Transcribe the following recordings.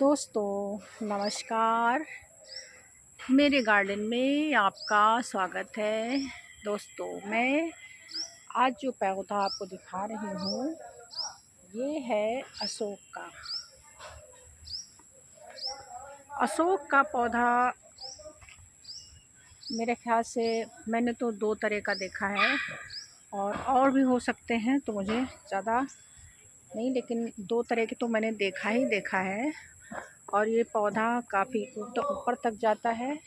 दोस्तों नमस्कार। मेरे गार्डन में आपका स्वागत है। दोस्तों मैं आज जो पौधा आपको दिखा रही हूँ ये है अशोक का पौधा। मेरे ख्याल से मैंने तो 2 तरह का देखा है और भी हो सकते हैं, तो मुझे ज़्यादा नहीं, लेकिन 2 तरह के तो मैंने देखा है। और ये पौधा काफ़ी ऊपर तक जाता है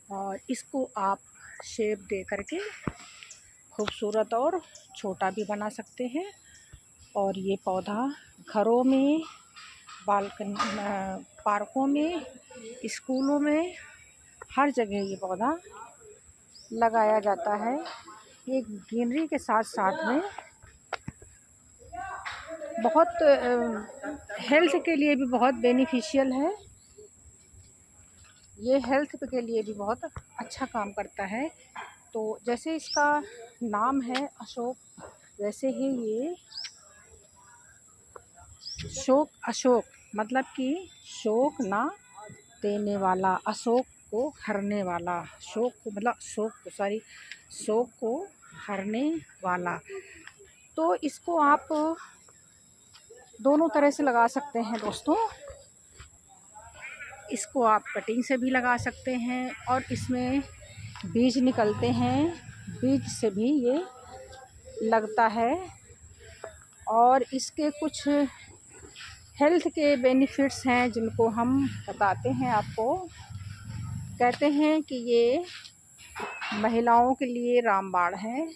और इसको आप शेप दे करके खूबसूरत और छोटा भी बना सकते हैं। और ये पौधा घरों में, बालकनी, पार्कों में, स्कूलों में, हर जगह ये पौधा लगाया जाता है। ये ग्रीनरी के साथ साथ में बहुत हेल्थ के लिए भी बहुत बेनिफिशियल है। ये हेल्थ के लिए भी बहुत अच्छा काम करता है। तो जैसे इसका नाम है अशोक, वैसे ही ये अशोक मतलब कि शोक ना देने वाला, अशोक को हरने वाला, शोक को हरने वाला। तो इसको आप दोनों तरह से लगा सकते हैं दोस्तों। इसको आप कटिंग से भी लगा सकते हैं और इसमें बीज निकलते हैं, बीज से भी ये लगता है। और इसके कुछ हेल्थ के बेनिफिट्स हैं जिनको हम बताते हैं आपको। कहते हैं कि ये महिलाओं के लिए रामबाण है।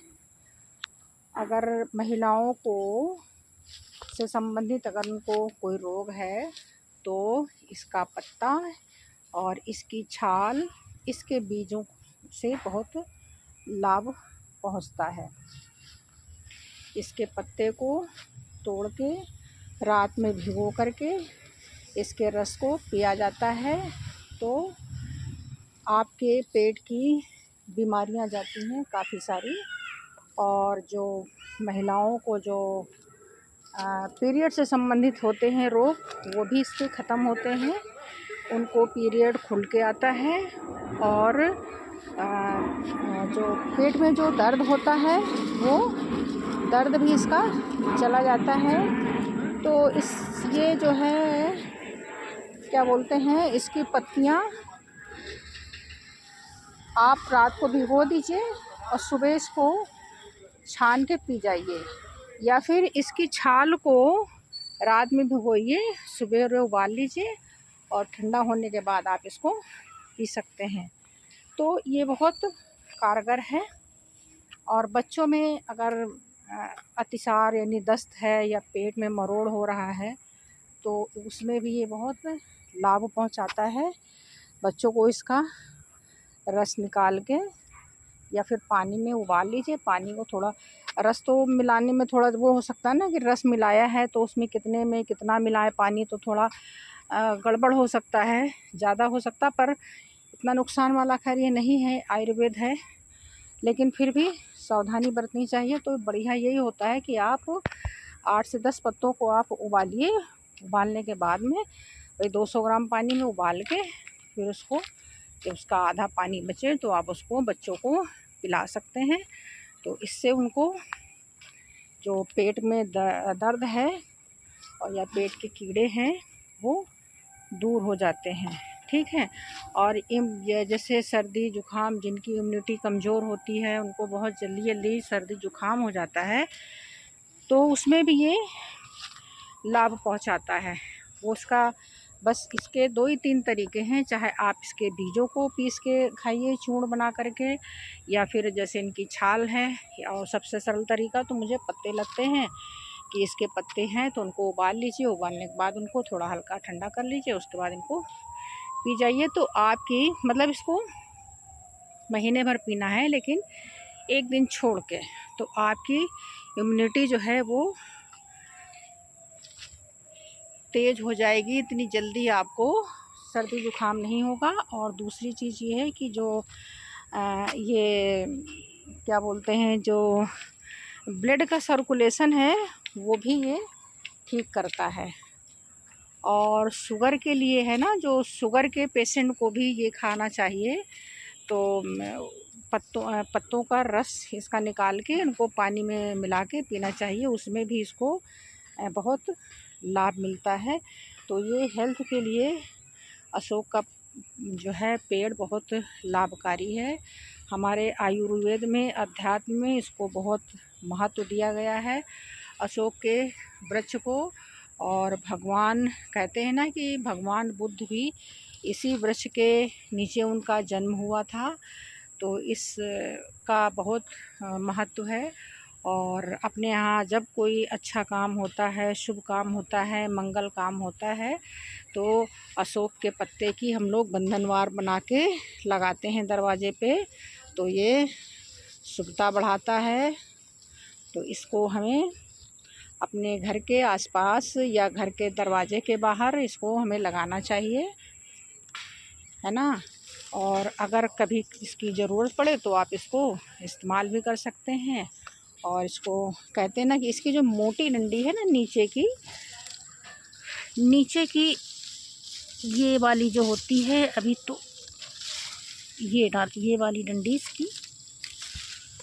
अगर महिलाओं को से संबंधित अगर उनको कोई रोग है तो इसका पत्ता और इसकी छाल, इसके बीजों से बहुत लाभ पहुंचता है। इसके पत्ते को तोड़ के रात में भिगो करके इसके रस को पिया जाता है तो आपके पेट की बीमारियां जाती हैं काफ़ी सारी। और जो महिलाओं को जो पीरियड से संबंधित होते हैं रोग, वो भी इससे ख़त्म होते हैं। उनको पीरियड खुल के आता है और जो पेट में जो दर्द होता है वो दर्द भी इसका चला जाता है। तो ये जो है क्या बोलते हैं, इसकी पत्तियां आप रात को भिगो दीजिए और सुबह इसको छान के पी जाइए, या फिर इसकी छाल को रात में भिगोइए, सुबह उबाल लीजिए और ठंडा होने के बाद आप इसको पी सकते हैं। तो ये बहुत कारगर है। और बच्चों में अगर अतिसार यानी दस्त है या पेट में मरोड़ हो रहा है तो उसमें भी ये बहुत लाभ पहुंचाता है। बच्चों को इसका रस निकाल के या फिर पानी में उबाल लीजिए। पानी को थोड़ा, रस तो मिलाने में थोड़ा वो हो सकता है ना कि रस मिलाया है तो उसमें कितने में कितना मिलाए पानी, तो थोड़ा गड़बड़ हो सकता है, ज़्यादा हो सकता, पर इतना नुकसान वाला खैर ये नहीं है, आयुर्वेद है। लेकिन फिर भी सावधानी बरतनी चाहिए। तो बढ़िया यही होता है कि आप 8 से 10 पत्तों को आप उबालिए। उबालने के बाद में वही 200 ग्राम पानी में उबाल के फिर उसको, जब उसका आधा पानी बचे तो आप उसको बच्चों को पिला सकते हैं। तो इससे उनको जो पेट में दर्द है और या पेट के कीड़े हैं वो दूर हो जाते हैं। ठीक है। और जैसे सर्दी जुखाम, जिनकी इम्यूनिटी कमज़ोर होती है उनको बहुत जल्दी सर्दी जुखाम हो जाता है, तो उसमें भी ये लाभ पहुंचाता है। वो उसका बस इसके 2 ही 3 तरीके हैं। चाहे आप इसके बीजों को पीस के खाइए चूर्ण बना करके, या फिर जैसे इनकी छाल है, और सबसे सरल तरीका तो मुझे पत्ते लगते हैं कि इसके पत्ते हैं तो उनको उबाल लीजिए। उबालने के बाद उनको थोड़ा हल्का ठंडा कर लीजिए, उसके बाद इनको पी जाइए। तो आपकी मतलब इसको महीने भर पीना है, लेकिन 1 दिन छोड़ के, तो आपकी इम्यूनिटी जो है वो तेज़ हो जाएगी। इतनी जल्दी आपको सर्दी जुखाम नहीं होगा। और दूसरी चीज़ ये है कि जो ये क्या बोलते हैं, जो ब्लड का सर्कुलेशन है वो भी ये ठीक करता है। और शुगर के लिए है ना, जो शुगर के पेशेंट को भी ये खाना चाहिए। तो पत्तों का रस इसका निकाल के इनको पानी में मिला के पीना चाहिए, उसमें भी इसको बहुत लाभ मिलता है। तो ये हेल्थ के लिए अशोक का जो है पेड़ बहुत लाभकारी है। हमारे आयुर्वेद में, अध्यात्म में इसको बहुत महत्व दिया गया है अशोक के वृक्ष को। और भगवान कहते हैं ना कि भगवान बुद्ध भी इसी वृक्ष के नीचे उनका जन्म हुआ था। तो इस का बहुत महत्व है। और अपने यहाँ जब कोई अच्छा काम होता है, शुभ काम होता है, मंगल काम होता है, तो अशोक के पत्ते की हम लोग बंधनवार बना के लगाते हैं दरवाजे पे। तो ये शुभता बढ़ाता है। तो इसको हमें अपने घर के आसपास या घर के दरवाजे के बाहर इसको हमें लगाना चाहिए, है ना। और अगर कभी इसकी ज़रूरत पड़े तो आप इसको इस्तेमाल भी कर सकते हैं। और इसको कहते हैं ना कि इसकी जो मोटी डंडी है ना, नीचे की ये वाली जो होती है, अभी तो ये वाली डंडी इसकी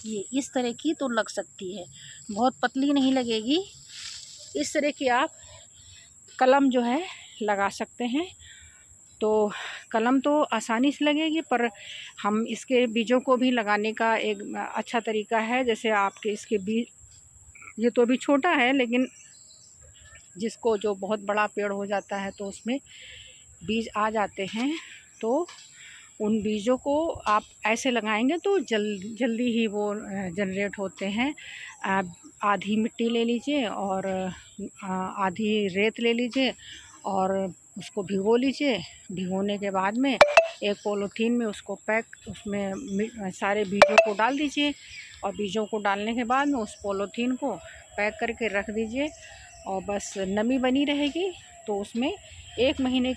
ये इस तरह की तो लग सकती है, बहुत पतली नहीं लगेगी। इस तरह की आप कलम जो है लगा सकते हैं। तो कलम तो आसानी से लगेगी, पर हम इसके बीजों को भी लगाने का एक अच्छा तरीका है। जैसे आपके इसके बीज, ये तो अभी छोटा है, लेकिन जिसको जो बहुत बड़ा पेड़ हो जाता है तो उसमें बीज आ जाते हैं, तो उन बीजों को आप ऐसे लगाएंगे तो जल्दी ही वो जनरेट होते हैं। आप आधी मिट्टी ले लीजिए और आधी रेत ले लीजिए और उसको भिगो लीजिए। भिगोने के बाद में एक पॉलीथीन में उसको उसमें सारे बीजों को डाल दीजिए। और बीजों को डालने के बाद में उस पॉलीथीन को पैक करके रख दीजिए और बस नमी बनी रहेगी। तो उसमें 1 महीने